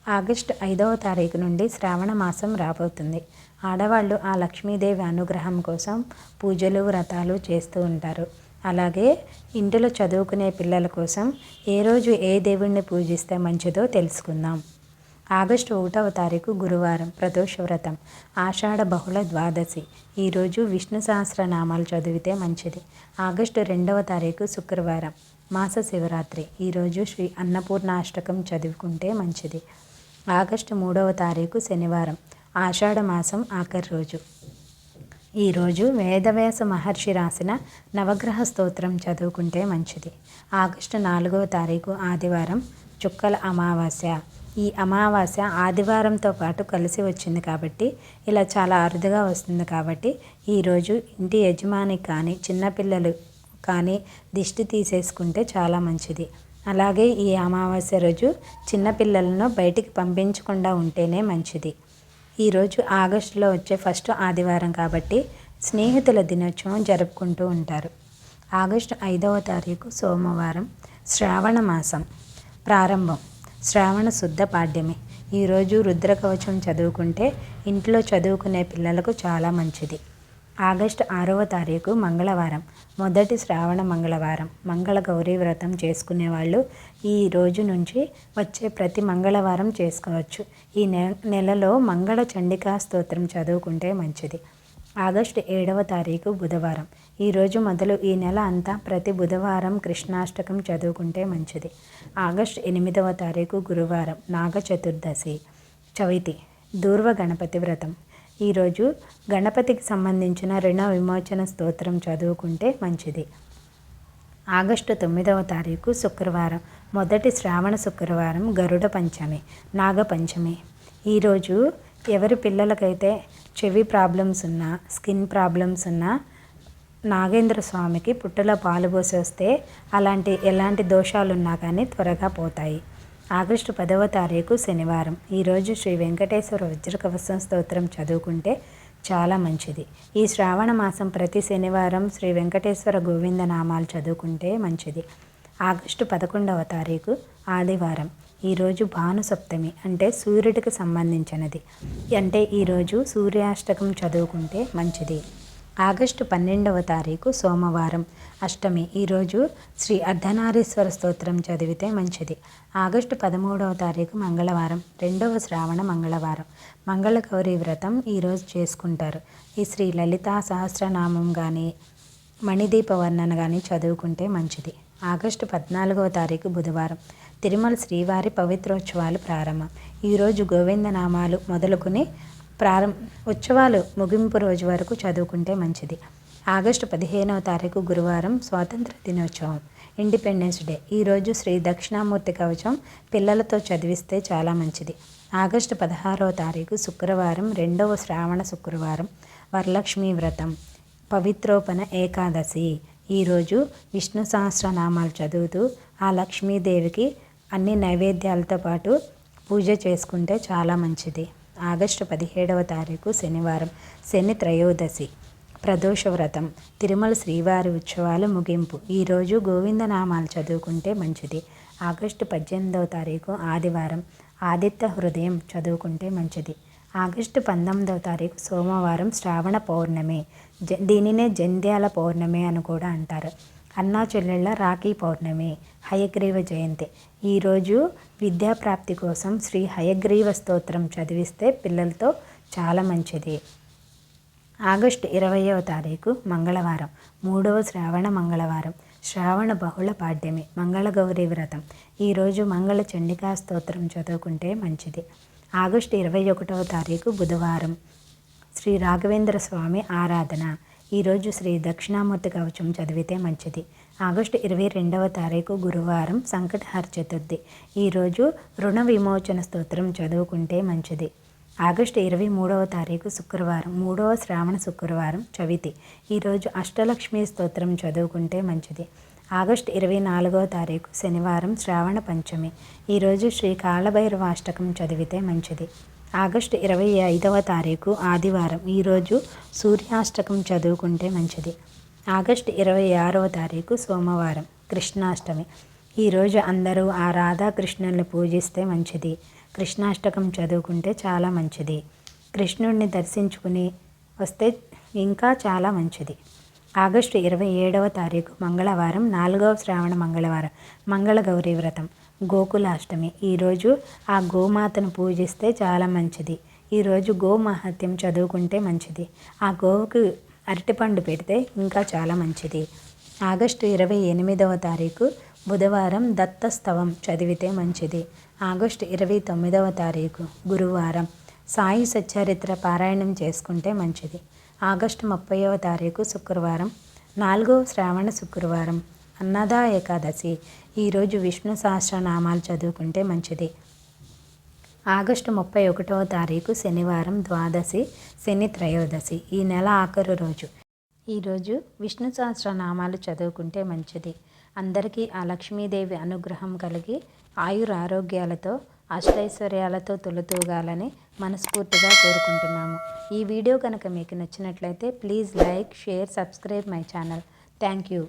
August 5వ తారీఖు నుండి శ్రావణ మాసం రాబోతుంది. ఆడవాళ్ళు ఆ లక్ష్మీదేవి అనుగ్రహం కోసం పూజలు వ్రతాలు చేస్తూ ఉంటారు. అలాగే ఇంటిలో చదువుకునే పిల్లల కోసం ఏ రోజు ఏ దేవుణ్ణి పూజిస్తే మంచిదో తెలుసుకుందాం. ఆగస్టు 1వ తారీఖు గురువారం, ప్రదోష వ్రతం, ఆషాఢ బహుళ ద్వాదశి. ఈరోజు విష్ణు సహస్రనామాలు చదివితే మంచిది. ఆగస్టు 2వ తారీఖు శుక్రవారం, మాస శివరాత్రి. ఈరోజు శ్రీ అన్నపూర్ణాష్టకం చదువుకుంటే మంచిది. ఆగస్టు 3వ తారీఖు శనివారం, ఆషాఢ మాసం ఆఖరి రోజు. ఈరోజు వేదవ్యాస మహర్షి రాసిన నవగ్రహ స్తోత్రం చదువుకుంటే మంచిది. ఆగస్టు 4వ తారీఖు ఆదివారం, చుక్కల అమావాస్య. ఈ అమావాస్య ఆదివారంతో పాటు కలిసి వచ్చింది కాబట్టి, ఇలా చాలా అరుదుగా వస్తుంది కాబట్టి ఈరోజు ఇంటి యజమాని కానీ చిన్నపిల్లలు కానీ దిష్టి తీసేసుకుంటే చాలా మంచిది. అలాగే ఈ అమావాస్య రోజు చిన్నపిల్లలను బయటికి పంపించకుండా ఉంటేనే మంచిది. ఈరోజు ఆగస్టులో వచ్చే ఫస్ట్ ఆదివారం కాబట్టి స్నేహితుల దినోత్సవం జరుపుకుంటూ ఉంటారు. ఆగస్టు 5వ తారీఖు సోమవారం, శ్రావణ మాసం ప్రారంభం. శ్రావణ శుద్ధ పాడ్యమి. ఈరోజు రుద్రకవచం చదువుకుంటే ఇంట్లో చదువుకునే పిల్లలకు చాలా మంచిది. ఆగస్టు 6వ తారీఖు మంగళవారం, మొదటి శ్రావణ మంగళవారం. మంగళ గౌరీ వ్రతం చేసుకునే వాళ్ళు ఈ రోజు నుంచి వచ్చే ప్రతి మంగళవారం చేసుకోవచ్చు. ఈ నెలలో మంగళ చండికా స్తోత్రం చదువుకుంటే మంచిది. ఆగస్టు 7వ తారీఖు బుధవారం. ఈరోజు మొదలు ఈ నెల అంతా ప్రతి బుధవారం కృష్ణాష్టకం చదువుకుంటే మంచిది. ఆగస్టు 8వ తారీఖు గురువారం, నాగ చతుర్దశి చవితి, దూర్వ గణపతి వ్రతం. ఈరోజు గణపతికి సంబంధించిన రుణ విమోచన స్తోత్రం చదువుకుంటే మంచిది. ఆగస్టు 9వ తారీఖు శుక్రవారం, మొదటి శ్రావణ శుక్రవారం, గరుడ పంచమి, నాగపంచమి. ఈరోజు ఎవరి పిల్లలకైతే చెవి ప్రాబ్లమ్స్ ఉన్నా, స్కిన్ ప్రాబ్లమ్స్ ఉన్నా నాగేంద్ర స్వామికి పుట్టలో పాలు పోసి వస్తే ఎలాంటి దోషాలు ఉన్నా కానీ త్వరగా పోతాయి. ఆగస్టు 10వ తారీఖు శనివారం. ఈరోజు శ్రీ వెంకటేశ్వర వజ్రకవచం స్తోత్రం చదువుకుంటే చాలా మంచిది. ఈ శ్రావణ మాసం ప్రతి శనివారం శ్రీ వెంకటేశ్వర గోవింద నామాలు చదువుకుంటే మంచిది. ఆగస్టు 11వ తారీఖు ఆదివారం. ఈరోజు భాను సప్తమి అంటే సూర్యుడికి సంబంధించినది. అంటే ఈరోజు సూర్యాష్టకం చదువుకుంటే మంచిది. ఆగస్టు 12వ తారీఖు సోమవారం, అష్టమి. ఈరోజు శ్రీ అర్ధనారీశ్వర స్తోత్రం చదివితే మంచిది. ఆగస్టు 13వ తారీఖు మంగళవారం, రెండవ శ్రావణ మంగళవారం. మంగళ గౌరీ వ్రతం ఈరోజు చేసుకుంటారు. ఈ శ్రీ లలితా సహస్రనామం కానీ మణిదీప వర్ణన కానీ చదువుకుంటే మంచిది. ఆగస్టు 14వ తారీఖు బుధవారం, తిరుమల శ్రీవారి పవిత్రోత్సవాలు ప్రారంభం. ఈరోజు గోవిందనామాలు మొదలుకొని ఉత్సవాలు ముగింపు రోజు వరకు చదువుకుంటే మంచిది. ఆగస్టు 15వ తారీఖు గురువారం, స్వాతంత్ర దినోత్సవం, ఇండిపెండెన్స్ డే. ఈరోజు శ్రీ దక్షిణామూర్తి కవచం పిల్లలతో చదివిస్తే చాలా మంచిది. ఆగస్టు 16వ తారీఖు శుక్రవారం, రెండవ శ్రావణ శుక్రవారం, వరలక్ష్మీ వ్రతం, పవిత్రోపణ ఏకాదశి. ఈరోజు విష్ణు సహస్రనామాలు చదువుతూ ఆ లక్ష్మీదేవికి అన్ని నైవేద్యాలతో పాటు పూజ చేసుకుంటే చాలా మంచిది. ఆగస్టు 17వ తారీఖు శనివారం, శని త్రయోదశి, ప్రదోష వ్రతం, తిరుమల శ్రీవారి ఉత్సవాలు ముగింపు. ఈరోజు గోవిందనామాలు చదువుకుంటే మంచిది. ఆగస్టు 18వ తారీఖు ఆదివారం, ఆదిత్య హృదయం చదువుకుంటే మంచిది. ఆగస్టు 19వ తారీఖు సోమవారం, శ్రావణ పౌర్ణమి. దీనినే జంధ్యాల పౌర్ణమి అని కూడా అంటారు. అన్నా చెల్లెళ్ళ రాఖీ పౌర్ణమి, హయగ్రీవ జయంతి. ఈరోజు విద్యాప్రాప్తి కోసం శ్రీ హయగ్రీవ స్తోత్రం చదివిస్తే పిల్లలతో చాలా మంచిది. ఆగస్టు 20వ తారీఖు మంగళవారం, మూడవ శ్రావణ మంగళవారం, శ్రావణ బహుళ పాడ్యమి, మంగళ గౌరీ వ్రతం. ఈరోజు మంగళ చండికా స్తోత్రం చదువుకుంటే మంచిది. ఆగస్టు 21వ తారీఖు బుధవారం, శ్రీ రాఘవేంద్ర స్వామి ఆరాధన. ఈరోజు శ్రీ దక్షిణామూర్తి కవచం చదివితే మంచిది. ఆగస్టు 22వ తారీఖు గురువారం, సంకటహర చతుర్థి. ఈరోజు రుణ విమోచన స్తోత్రం చదువుకుంటే మంచిది. ఆగస్టు 23వ తారీఖు శుక్రవారం, మూడవ శ్రావణ శుక్రవారం, చవితి. ఈరోజు అష్టలక్ష్మి స్తోత్రం చదువుకుంటే మంచిది. ఆగస్టు 24వ తారీఖు శనివారం, శ్రావణ పంచమి. ఈరోజు శ్రీ కాళభైరవాష్టకం చదివితే మంచిది. ఆగస్టు 25వ తారీఖు ఆదివారం. ఈరోజు సూర్యాష్టకం చదువుకుంటే మంచిది. ఆగస్టు 26వ తారీఖు సోమవారం, కృష్ణాష్టమి. ఈరోజు అందరూ ఆ రాధాకృష్ణుల్ని పూజిస్తే మంచిది. కృష్ణాష్టకం చదువుకుంటే చాలా మంచిది. కృష్ణుడిని దర్శించుకుని వస్తే ఇంకా చాలా మంచిది. ఆగస్టు 27వ తారీఖు మంగళవారం, 4వ శ్రావణ మంగళవారం, మంగళగౌరీ వ్రతం, గోకులాష్టమి. ఈరోజు ఆ గోమాతను పూజిస్తే చాలా మంచిది. ఈరోజు గోమహత్యం చదువుకుంటే మంచిది. ఆ గోవుకు అరటిపండు పెడితే ఇంకా చాలా మంచిది. ఆగస్టు 28వ తారీఖు బుధవారం దత్తస్తవం చదివితే మంచిది. ఆగస్టు 29వ తారీఖు గురువారం సాయి సచ్చరిత్ర పారాయణం చేసుకుంటే మంచిది. ఆగస్టు 30వ తారీఖు శుక్రవారం, 4వ శ్రావణ శుక్రవారం, అన్నదా ఏకాదశి. ఈరోజు విష్ణు సహస్రనామాలు చదువుకుంటే మంచిది. ఆగస్టు 31వ తారీఖు శనివారం ద్వాదశి, శని త్రయోదశి. ఈ నెల ఆఖరు రోజు. ఈరోజు విష్ణు సహస్రనామాలు చదువుకుంటే మంచిది. అందరికీ ఆ లక్ష్మీదేవి అనుగ్రహం కలిగి ఆయురారోగ్యాలతో అష్టైశ్వర్యాలతో తొలతూగాలని మనస్ఫూర్తిగా కోరుకుంటున్నాము. ఈ వీడియో కనుక మీకు నచ్చినట్లయితే please like, share, subscribe my channel. Thank you.